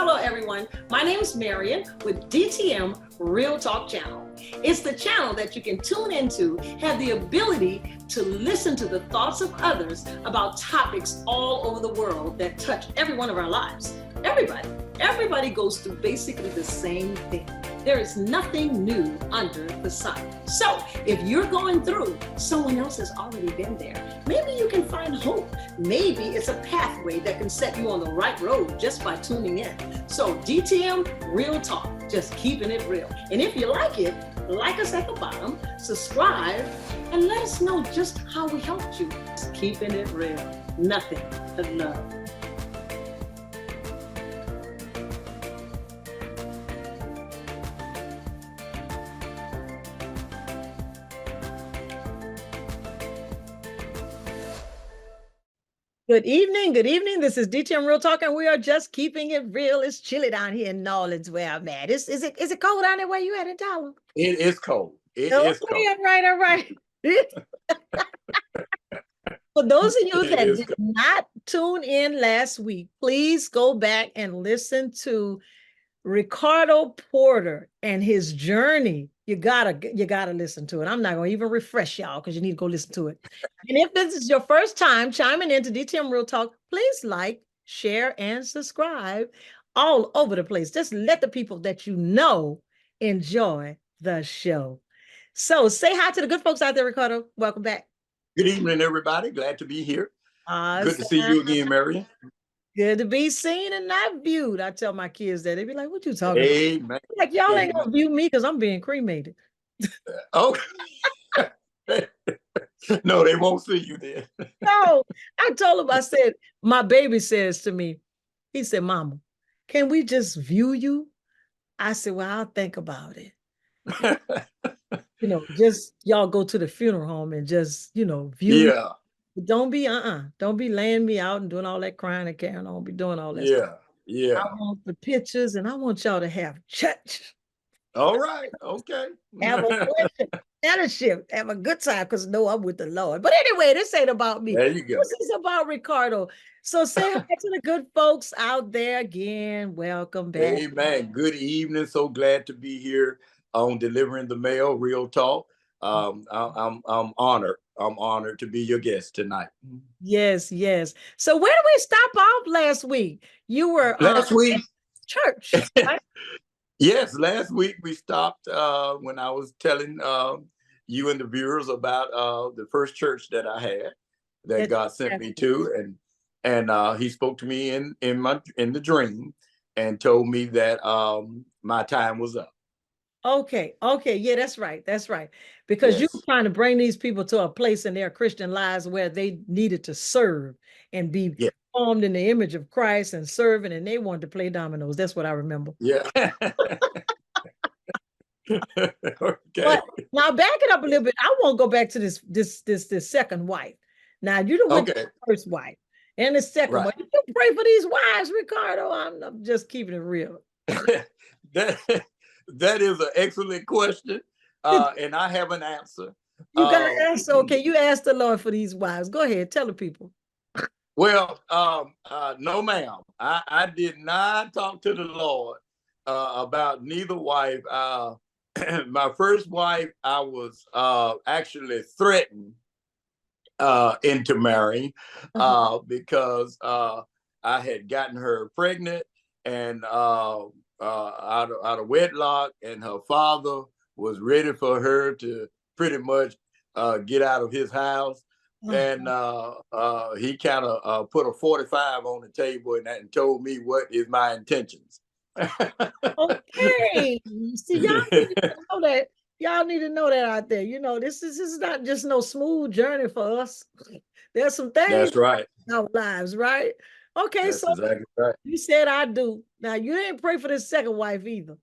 Hello, everyone. My name is Marion with DTM Real Talk Channel. It's the channel that you can tune into, have the ability to listen to the thoughts of others about topics all over the world that touch every one of our lives. Everybody goes through basically the same thing. There is nothing new under the sun. So if you're going through, someone else has already been there. Maybe you can find hope. Maybe it's a pathway that can set you on the right road just by tuning in. So DTM Real Talk, just keeping it real. And if you like it, like us at the bottom, subscribe, and let us know just how we helped you. Just keeping it real. Nothing but love. Good evening. This is DTM Real Talk, and we are just keeping it real. It's chilly down here in New Orleans where I'm at. Is it cold down there where you at in Tyler? It is cold. It is cold. All right. For those of you that did not tune in last week, please go back and listen to Ricardo Porter and his journey. You gotta listen to it. I'm not gonna even refresh y'all because you need to go listen to it. And if this is your first time chiming into DTM Real Talk, please like, share, and subscribe all over the place. Just let the people that you know enjoy the show. So say hi to the good folks out there, Ricardo. Welcome back. Good evening, everybody. Glad to be here. Good to see you again, Marion. Good to be seen and not viewed. I tell my kids that. They be like, what you talking about? Like, y'all ain't gonna view me because I'm being cremated. Okay. No, they won't see you then. No, I told him, I said, my baby says to me, he said, Mama, can we just view you? I said, well, I'll think about it. Just y'all go to the funeral home and just, view. Yeah. Don't be laying me out and doing all that crying and carrying on. Be doing all that. Yeah, yeah. I want the pictures and I want y'all to have church. All right, okay. Have a fellowship, have a good time, because I'm with the Lord. But anyway, this ain't about me. There you go. This is about Ricardo. So say hi to the good folks out there again. Welcome back. Amen. Good evening. So glad to be here on Delivering the Mail, Real Talk. I'm honored. I'm honored to be your guest tonight. Yes. So where did we stop off last week? You were last week church. Right? Yes, last week we stopped when I was telling you and the viewers about the first church that I had that God sent me to, and He spoke to me in the dream and told me that my time was up. Okay. Yeah, that's right. Because you were trying to bring these people to a place in their Christian lives where they needed to serve and be formed in the image of Christ and serving, and they wanted to play dominoes. That's what I remember. Yeah. Okay. But now back it up a little bit. I won't go back to this second wife. Now you don't went to the first wife and the second wife. You pray for these wives, Ricardo. I'm just keeping it real. That is an excellent question, and I have an answer. You got an answer. Okay, you asked the Lord for these wives. Go ahead, tell the people. Well, no, ma'am. I did not talk to the Lord about neither wife. My first wife, I was actually threatened into marrying because I had gotten her pregnant and out of wedlock, and her father was ready for her to pretty much get out of his house. And he kind of put a 45 on the table and told me what is my intentions. Okay. See, y'all need to know that. Y'all need to know that out there. This is not just no smooth journey for us. There's some things. That's right. In our lives, right? Okay, that's exactly right. You said I do. Now you didn't pray for the second wife either.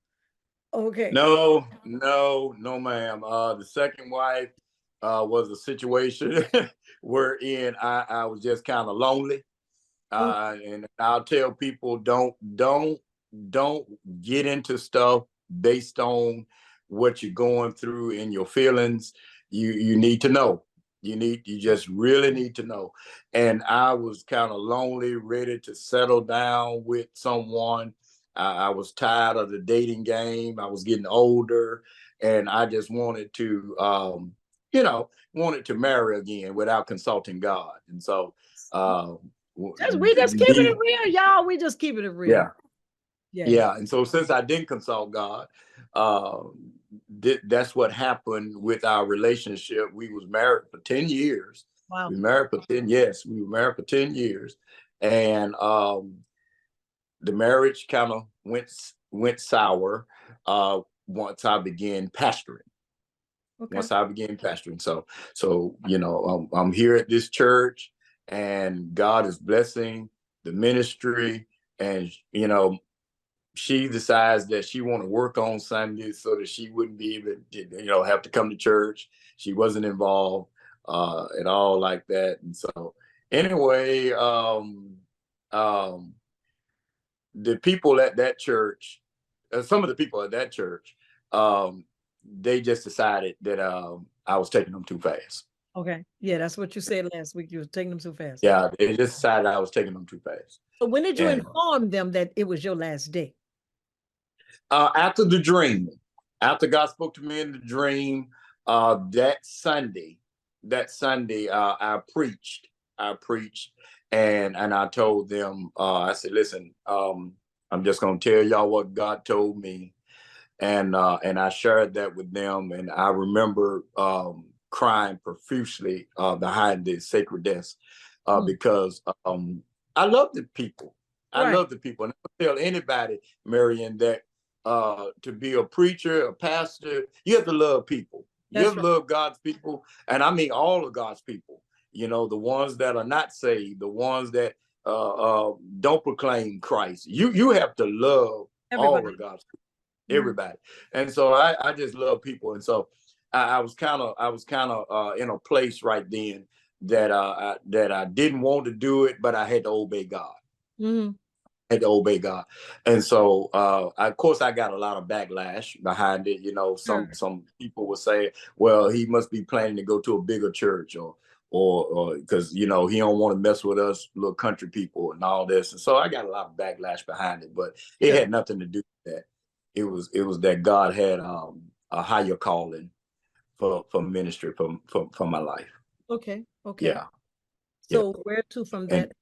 Okay. No, ma'am. The second wife was a situation wherein I was just kind of lonely. And I'll tell people don't get into stuff based on what you're going through and your feelings. You need to know. You just really need to know. And I was kind of lonely, ready to settle down with someone. I was tired of the dating game. I was getting older, and I just wanted to, wanted to marry again without consulting God. And so, we just keeping it real, y'all. We just keeping it real. Yeah. Yeah. Yeah. And so since I didn't consult God, that's what happened with our relationship. We was married for 10 years. Wow. We married for 10, yes, we were married for 10 years. And the marriage kind of went sour once I began pastoring. Okay. Once I began pastoring. So I'm here at this church, and God is blessing the ministry, and she decides that she want to work on Sundays so that she wouldn't be able to, have to come to church. She wasn't involved at all like that. And so anyway, the people at that church, some of the people at that church, they just decided that I was taking them too fast. Okay. Yeah, that's what you said last week. You were taking them too fast. Yeah, they just decided I was taking them too fast. So when did you inform them that it was your last day? After the dream, after God spoke to me in the dream, that Sunday, I preached, and I told them, I said, listen, I'm just going to tell y'all what God told me. And I shared that with them. And I remember crying profusely behind the sacred desk because I love the people. I love the people. And I tell anybody, Marion, that to be a preacher, a pastor, you have to love people. You have to love God's people. And I mean all of God's people. The ones that are not saved, the ones that don't proclaim Christ. You have to love everybody. All of God's people. Everybody. And so I just love people. And so I was kind of in a place right then that I didn't want to do it, but I had to obey God. Mm-hmm. Had to obey God. And so of course I got a lot of backlash behind it. Some people will say, well, he must be planning to go to a bigger church, or because he don't want to mess with us little country people and all this. And so I got a lot of backlash behind it, but it had nothing to do with that. It was that God had a higher calling for ministry for my life. Okay. Yeah. So where to from that?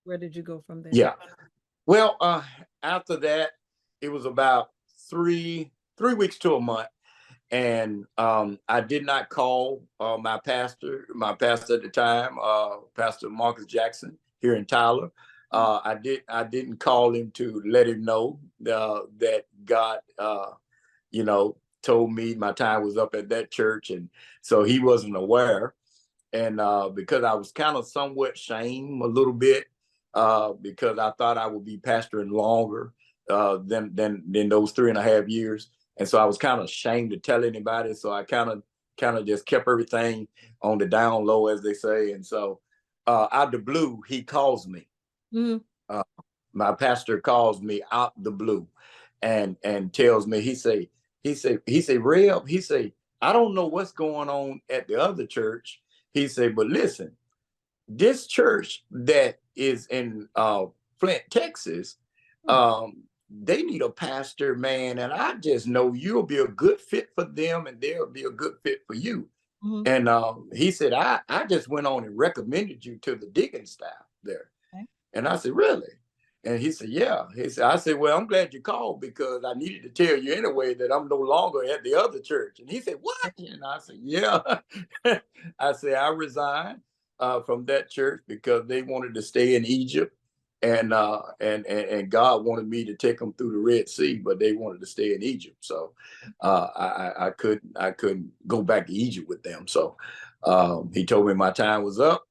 Where did you go from there? Yeah. Well, after that, it was about 3 weeks to a month, and I did not call my pastor at the time, Pastor Marcus Jackson here in Tyler. I didn't call him to let him know that God, told me my time was up at that church, and so he wasn't aware. And because I was kind of somewhat shamed a little bit, because I thought I would be pastoring longer than those 3.5 years, and so I was kind of ashamed to tell anybody. So I kind of just kept everything on the down low, as they say. And so out the blue, he calls me. Mm-hmm. My pastor calls me out the blue, and tells me, he say, Rev, he say, I don't know what's going on at the other church. He said, but listen, this church that is in Flint, Texas, they need a pastor, man. And I just know you'll be a good fit for them, and they'll be a good fit for you. Mm-hmm. And he said, I just went on and recommended you to the deacon staff there. Okay. And I said, really? And he said, yeah. I said, well, I'm glad you called, because I needed to tell you anyway that I'm no longer at the other church. And he said, what? And I said, yeah. I said, I resigned from that church because they wanted to stay in Egypt. And God wanted me to take them through the Red Sea, but they wanted to stay in Egypt. So I couldn't go back to Egypt with them. So he told me my time was up.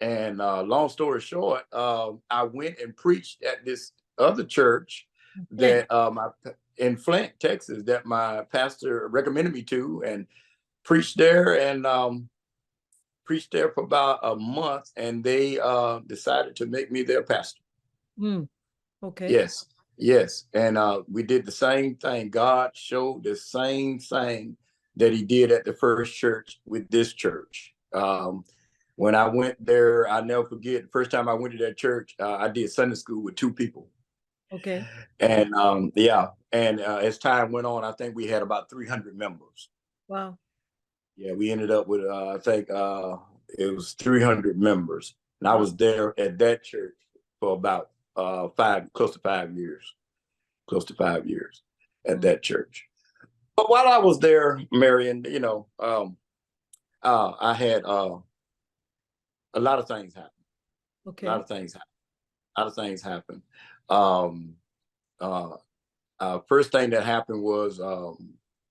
And long story short, I went and preached at this other church that in Flint, Texas, that my pastor recommended me to, and preached there, and preached there for about a month, and they decided to make me their pastor. Mm. Okay. Yes. And we did the same thing. God showed the same thing that he did at the first church with this church. When I went there, I'll never forget, the first time I went to that church, I did Sunday school with 2 people. Okay. And yeah, and as time went on, I think we had about 300 members. Wow. Yeah, we ended up with I think it was 300 members, and I Wow. was there at that church for about close to 5 years, at that church. But while I was there, Marion, I had a lot of things happen. A Okay. lot of things happen. A lot of things happen. Um, uh, First thing that happened was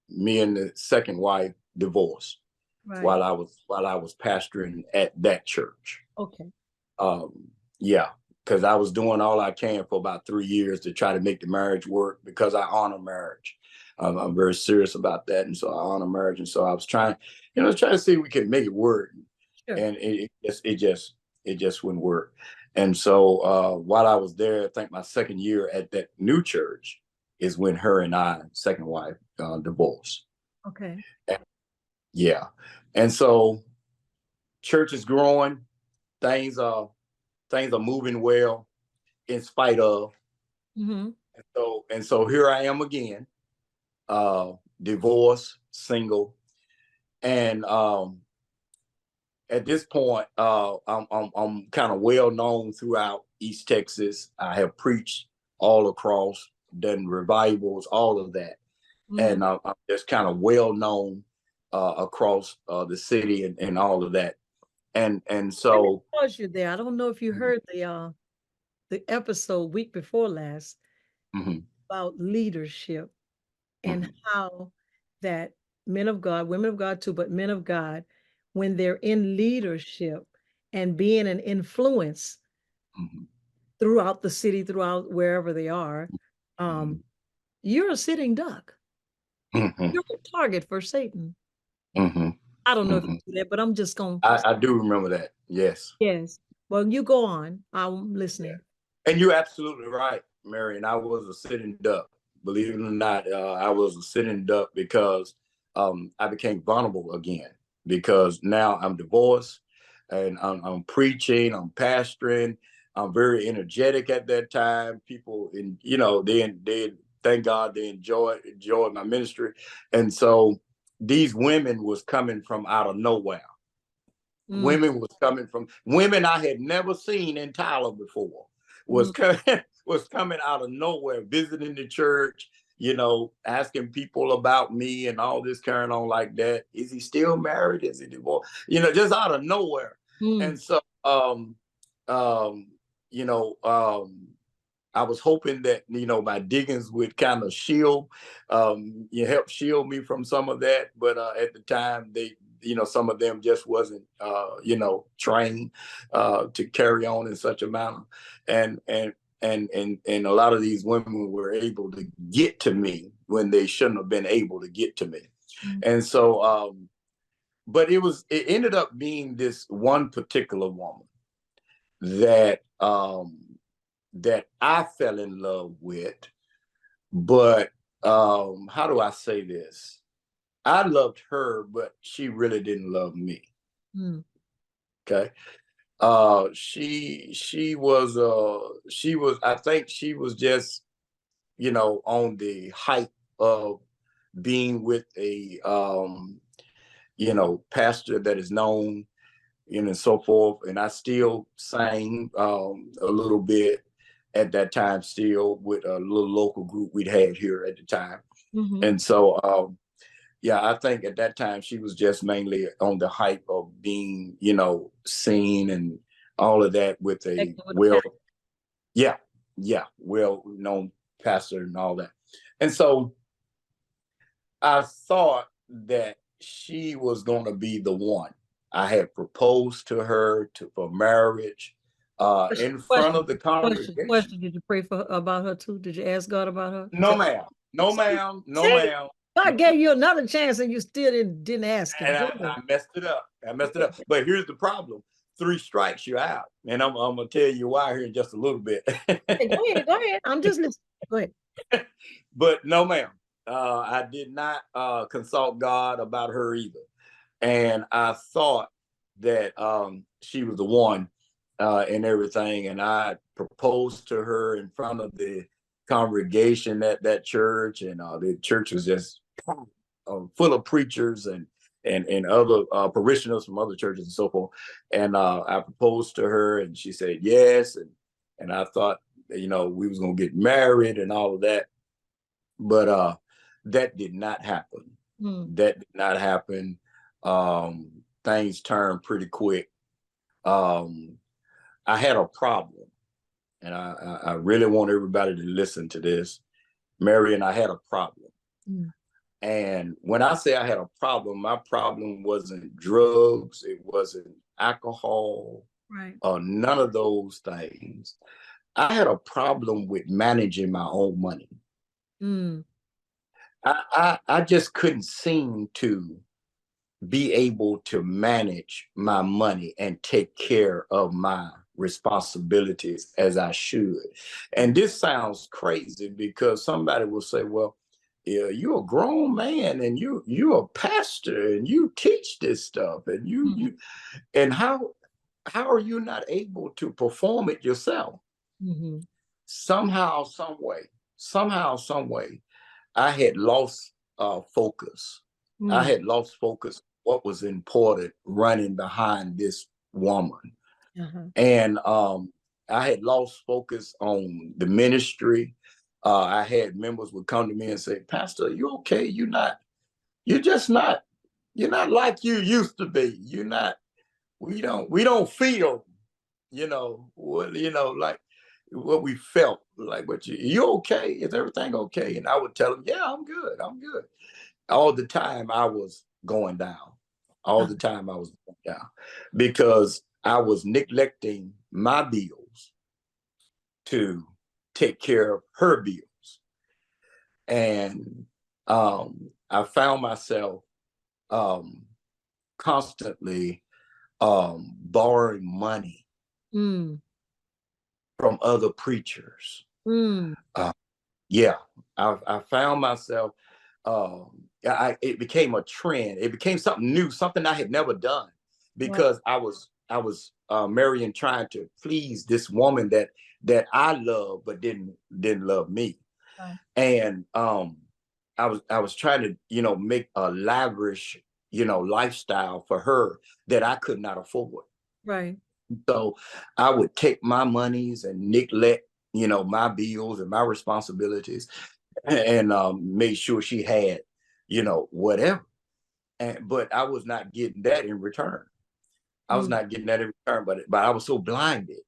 me and the second wife divorced Right. while I was pastoring at that church. Okay. Yeah, because I was doing all I can for about 3 years to try to make the marriage work because I honor marriage. I'm very serious about that, and so I honor marriage. And so I was trying, trying to see if we could make it work, Sure. and it just wouldn't work. And so while I was there, I think my second year at that new church is when her and I, second wife, divorced. Okay. And, yeah, and so church is growing, things are moving well in spite of. Mm-hmm. And so here I am again, divorced, single, and at this point, I'm kind of well known throughout East Texas. I have preached all across, done revivals, all of that, Mm-hmm. and I'm just kind of well known across the city and all of that. And Let me so, pause you there. I don't know if you heard the episode week before last mhm, about leadership and mhm, how that men of God, women of God too, but men of God, when they're in leadership and being an influence mhm, throughout the city, throughout wherever they are, mhm, um, you're a sitting duck. mhm, You're a target for Satan. mhm, I don't know if mhm. you do that, but I'm just going to. I do remember that. Yes. Yes. Well, you go on. I'm listening. And you're absolutely right, Marion. I was a sitting duck. Believe it or not, I was a sitting duck because I became vulnerable again. Because now I'm divorced, and I'm preaching, I'm pastoring, I'm very energetic at that time. People, they thank God they enjoy my ministry, and so these women was coming from out of nowhere. Mm, Women I had never seen in Tyler before was mm, coming was coming out of nowhere, visiting the church, asking people about me and all this carrying on like that. Is he still married? Is he divorced? Just out of nowhere. mm. And so um, you know, I was hoping that my diggings would kind of help shield me from some of that. But at the time, some of them just wasn't trained to carry on in such a manner, and and and a lot of these women were able to get to me when they shouldn't have been able to get to me, Mm. and so but it ended up being this one particular woman that that I fell in love with. But how do I say this? I loved her, but she really didn't love me. Mm. Okay. She was I think she was just, on the height of being with a pastor that is known and so forth. And I still sang a little bit at that time, still with a little local group we'd had here at the time. Mhm. And so, yeah, I think at that time she was just mainly on the hype of being, seen and all of that with a Connected with a well, pastor. yeah, yeah, well known pastor and all that. And so I thought that she was going to be the one. I had proposed to her for marriage in front Question, of the question, congregation. question. Did you pray about her too? Did you ask God about her? No, ma'am. No, See, ma'am. No, see, ma'am. God gave you another chance and you still didn't ask him. And Go I ahead. messed it up. But here's the problem: 3 strikes, you're out. And I'm gonna tell you why here in just a little bit. Hey, go ahead, go ahead. I'm just listening. Go ahead. But no, ma'am. I did not consult God about her either, and I thought that she was the one and everything. And I proposed to her in front of the congregation at that church, and the church was just full of preachers and other parishioners from other churches and so forth. And I proposed to her, and she said yes, and I thought, we was gonna get married and all of that, but that did not happen. That did not happen. Things turned pretty quick. I had a problem, and I really want everybody to listen to this. Mary and I had a problem. And when I say I had a problem, my problem wasn't drugs, it wasn't alcohol, Right. or none of those things. I had a problem with managing my own money. I just couldn't seem to be able to manage my money and take care of my responsibilities as I should. And this sounds crazy because somebody will say, well, yeah, you're a grown man and you're a pastor and you teach this stuff, and you and how are you not able to perform it yourself? Somehow, some way, I had lost focus. I had lost focus what was important running behind this woman. And I had lost focus on the ministry. I had members would come to me and say, Pastor, are you okay? You're not like you used to be. We don't feel, like what we felt like. But you okay? Is everything okay? And I would tell them, yeah, I'm good. I'm good. All the time I was going down. All the time I was going down because I was neglecting my bills to take care of her bills. And I found myself constantly borrowing money from other preachers. Yeah, I found myself, it became a trend. It became something new, something I had never done, because I was marrying, trying to please this woman that I love but didn't love me. And I was trying to make a lavish lifestyle for her that I could not afford. Right. So I would take my monies and neglect my bills and my responsibilities, and made sure she had whatever. But I was not getting that in return. I was not getting that in return, but I was so blinded.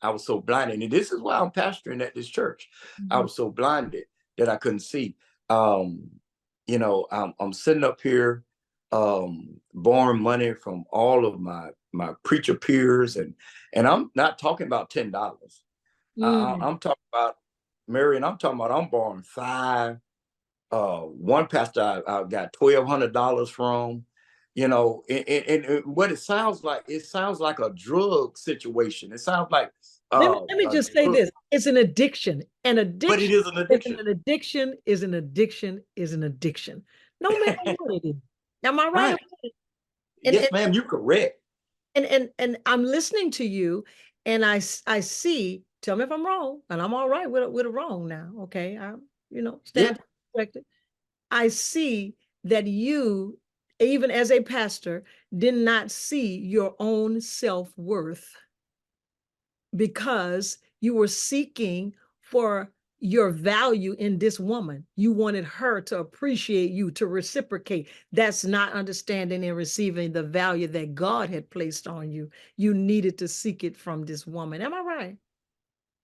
I was so blinded. And this is why I'm pastoring at this church. I was so blinded that I couldn't see. I'm sitting up here borrowing money from all of my preacher peers, and I'm not talking about $10. I'm talking about, Mary, and I'm talking about I'm borrowing $5. One pastor I got $1,200 from. And what it sounds like a drug situation. It sounds like let me just say this. It's an addiction. An but it addiction is an addiction. is an addiction is an addiction is an addiction. No matter what it is. Am I right? Right. Yes, ma'am, you're correct. And I'm listening to you, and I see, tell me if I'm wrong, and I'm all right with a wrong now. Okay. I stand corrected. I see that you, even as a pastor, did not see your own self-worth because you were seeking for your value in this woman. You wanted her to appreciate you, to reciprocate. That's not understanding and receiving the value that God had placed on you. You needed to seek it from this woman. Am I right?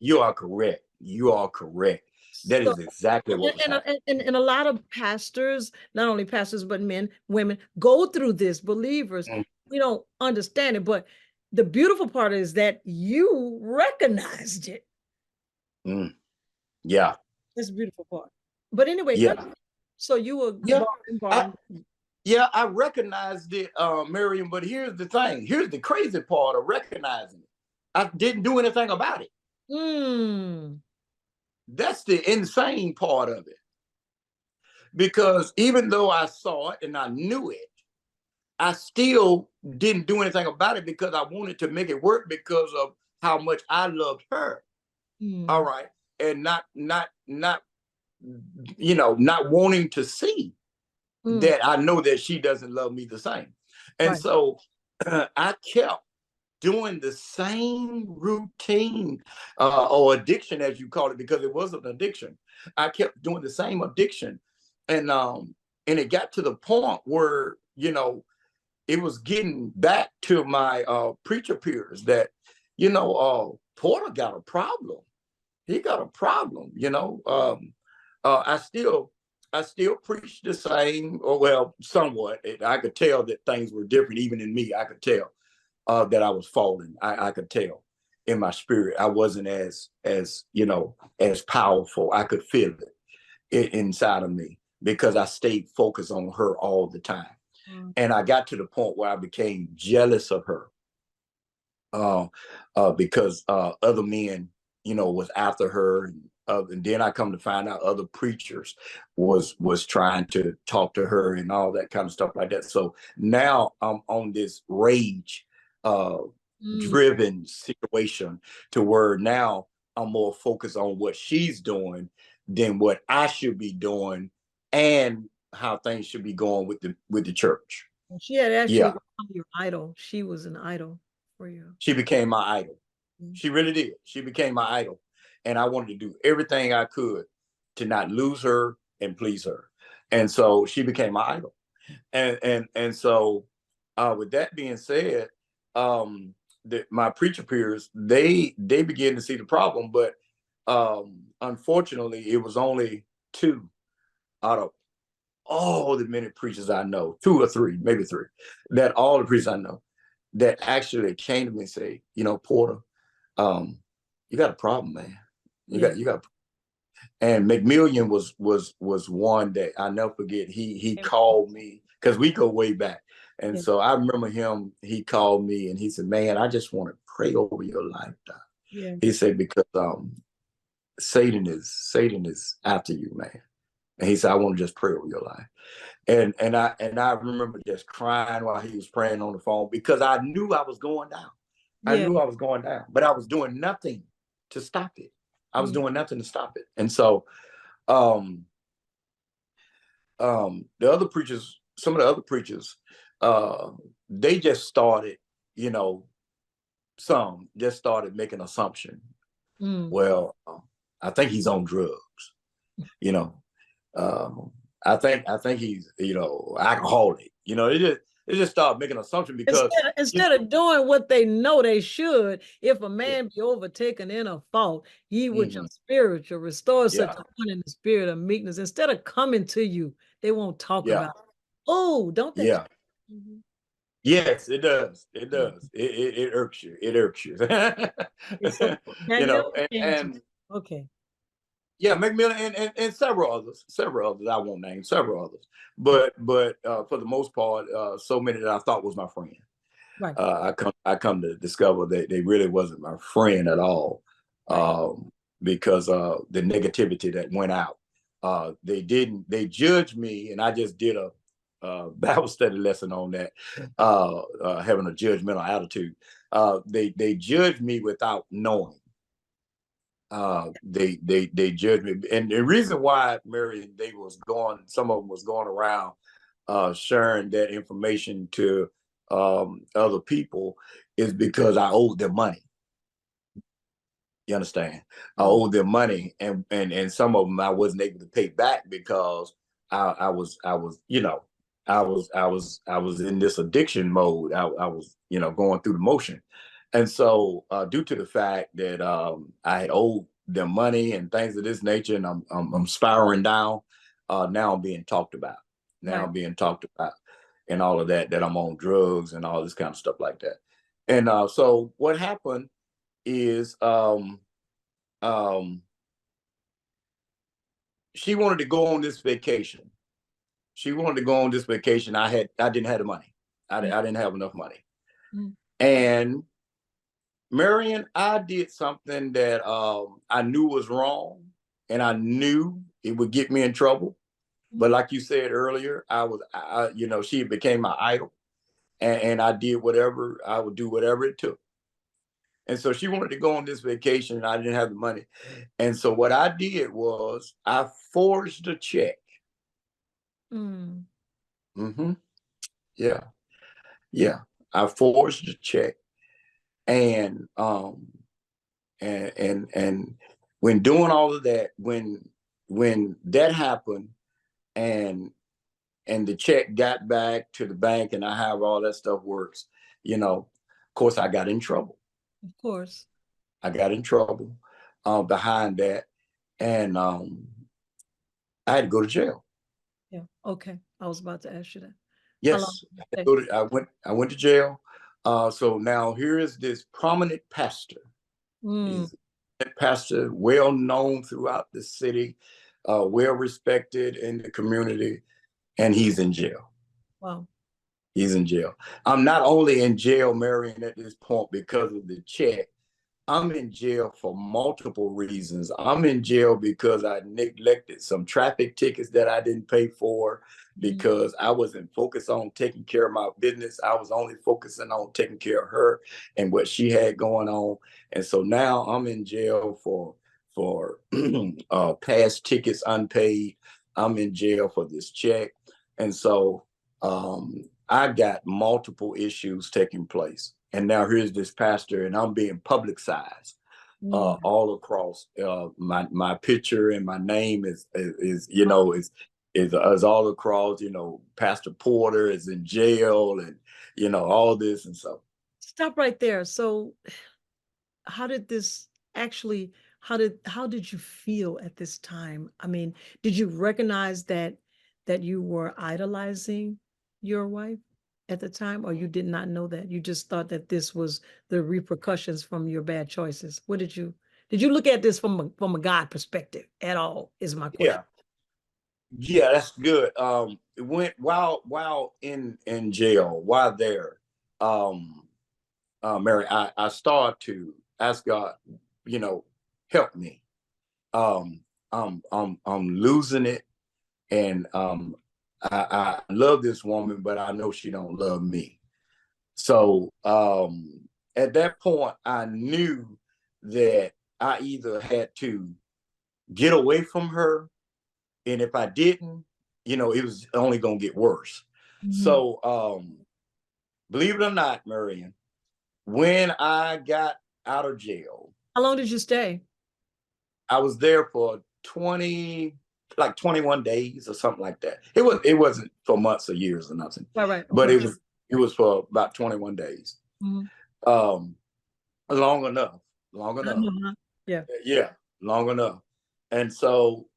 You are correct. You are correct. That is exactly what was happening. And a lot of pastors, not only pastors, but men, women, go through this, believers. We don't understand it, but the beautiful part is that you recognized it. Yeah. That's the beautiful part. But anyway, so you were borrowing. I recognized it, Miriam, but here's the thing. Here's the crazy part of recognizing it. I didn't do anything about it. That's the insane part of it. Because even though I saw it and I knew it, I still didn't do anything about it because I wanted to make it work because of how much I loved her. All right. not not wanting to see that I know that she doesn't love me the same. And so I kept doing the same routine or addiction, as you call it, because it was an addiction. I kept doing the same addiction. And it got to the point where, it was getting back to my preacher peers that, Porter got a problem. He got a problem, I still preach the same, or well, somewhat. I could tell that things were different, even in me. I could tell that I was falling. I could tell in my spirit. I wasn't as powerful. I could feel it inside of me because I stayed focused on her all the time. And I got to the point where I became jealous of her because other men, was after her. And then I come to find out other preachers was trying to talk to her and all that kind of stuff like that. So now I'm on this rage driven situation to where now I'm more focused on what she's doing than what I should be doing and how things should be going with the church. She had actually become your idol. She was an idol for you. She became my idol. She really did. She became my idol. And I wanted to do everything I could to not lose her and please her. And so she became my idol. And so with that being said, my preacher peers, they began to see the problem, but unfortunately, it was only 2 out of all the many preachers I know, 2 or 3, maybe 3, that all the preachers I know that actually came to me and say, Porter, you got a problem, man. You got. And McMillian was one that I never forget. He called me because we go way back. And so I remember him, he called me and he said, man, I just want to pray over your life. He said, because Satan is after you, man. And he said, I want to just pray over your life. And I remember just crying while he was praying on the phone because I knew I was going down. I knew I was going down, but I was doing nothing to stop it. I was doing nothing to stop it. And so the other preachers, some of the other preachers, they just started, some just started making assumption. Well, I think he's on drugs, I think he's, alcoholic, it just started making assumption because instead of doing what they know they should, if a man be overtaken in a fault, ye with your spiritual restore such a one in the spirit of meekness. Instead of coming to you, they won't talk about it. Oh, don't they? Yes, it does. It does. It irks you. It irks you. Okay. Yeah, McMillan and several others. I won't name several others, but for the most part, so many that I thought was my friend. Right. I come to discover that they really wasn't my friend at all, because the negativity that went out. They judged me, and I just did a Bible study lesson on that, having a judgmental attitude. They judged me without knowing. They judged me, and the reason why, Mary, some of them was going around sharing that information to other people is because I owed them money. You understand? I owed them money, and some of them I wasn't able to pay back because I was in this addiction mode. I was going through the motion. And so due to the fact that I had owed them money and things of this nature, and I'm spiraling down, now I'm being talked about. I'm being talked about and all of that I'm on drugs and all this kind of stuff like that. And so what happened is she wanted to go on this vacation. I didn't have the money. I didn't have enough money. And Marion, I did something that I knew was wrong, and I knew it would get me in trouble. But like you said earlier, she became my idol, and I did whatever. I would do whatever it took And so she wanted to go on this vacation and I didn't have the money. And so what I did was I forged a check. Mm. Mm-hmm. Yeah. Yeah. I forged a check. And and when doing all of that, when that happened and the check got back to the bank and I have all that stuff works, of course I got in trouble. Of course. I got in trouble behind that. And I had to go to jail. Yeah. Okay. I was about to ask you that. Yes. I went to jail. So now here is this prominent pastor. He's a pastor, well known throughout the city, well respected in the community, and he's in jail. Wow. He's in jail. I'm not only in jail, Marion, at this point because of the check. I'm in jail for multiple reasons. I'm in jail because I neglected some traffic tickets that I didn't pay for because I wasn't focused on taking care of my business. I was only focusing on taking care of her and what she had going on. And so now I'm in jail for past tickets unpaid. I'm in jail for this check. And so I got multiple issues taking place. And now here's this pastor, and I'm being publicized all across. My picture and my name is all across. Pastor Porter is in jail, and all this and so. Stop right there. So, how did this actually? How did you feel at this time? I mean, did you recognize that you were idolizing your wife at the time, or you did not know that? You just thought that this was the repercussions from your bad choices. What did you look at this from a God perspective at all? Is my question. Yeah, that's good. While in jail, while there, Mary, I started to ask God, help me. I'm losing it, and I love this woman, but I know she don't love me. So at that point, I knew that I either had to get away from her, and if I didn't, it was only gonna get worse. So believe it or not, Marion, when I got out of jail, how long did you stay? I was there for 21 days or something like that. It wasn't for months or years or nothing. Right. But it was for about 21 days. Long enough. Yeah, long enough. And so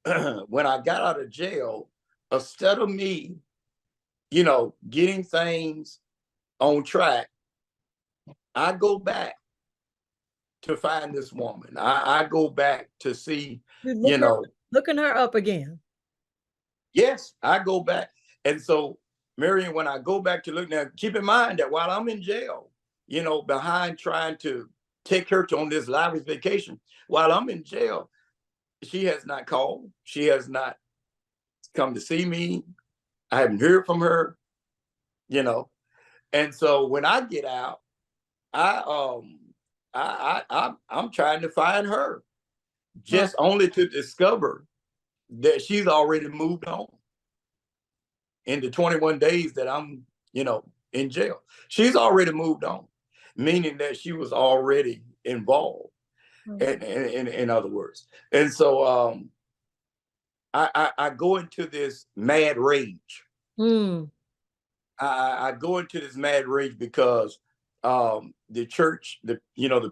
when I got out of jail, instead of me, getting things on track, I go back to find this woman. I go back to see, looking her up again. Yes, I go back. And so, Marion, when I go back to look now, keep in mind that while I'm in jail, behind trying to take her on this lavish vacation, while I'm in jail, she has not called. She has not come to see me. I haven't heard from her, And so when I get out, I'm trying to find her, just only to discover that she's already moved on in the 21 days that I'm, in jail. She's already moved on, meaning that she was already involved, in other words. And so I go into this mad rage. I go into this mad rage because the church, the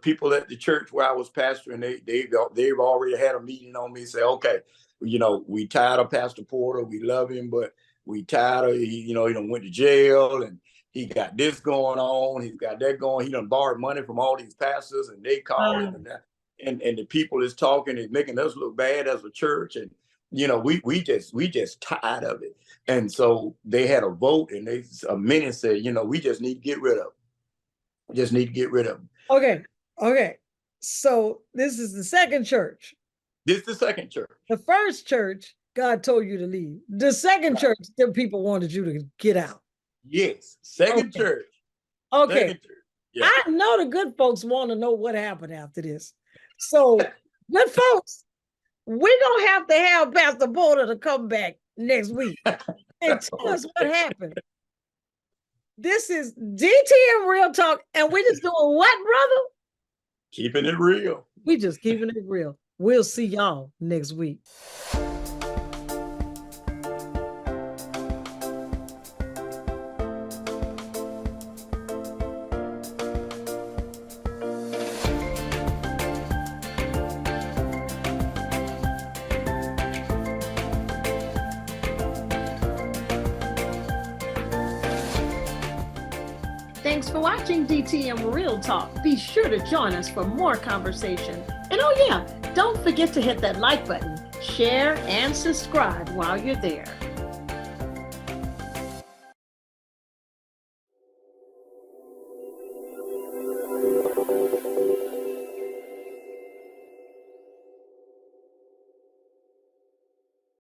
people at the church where I was pastoring, they've already had a meeting on me, say, okay, we tired of Pastor Porter, we love him, but we tired of he done went to jail and he got this going on, he's got that going, he done borrowed money from all these pastors and they call him and the people is talking, is making us look bad as a church, and we just tired of it. And so they had a vote, and a minute said, we just need to get rid of them. Just need to get rid of them. Okay. So this is the second church. This is the second church. The first church, God told you to leave. The second church, the people wanted you to get out. Yes. Second church. Okay. Second church. Yeah. I know the good folks want to know what happened after this. So, good folks, we're going to have Pastor Boulder to come back next week and tell us what happened. This is DTM Real Talk, and we're just doing what, brother? Keeping it real. We just keeping it real. We'll see y'all next week. Thanks for watching DTM Real Talk. Be sure to join us for more conversation. And oh yeah, don't forget to hit that like button, share, and subscribe while you're there.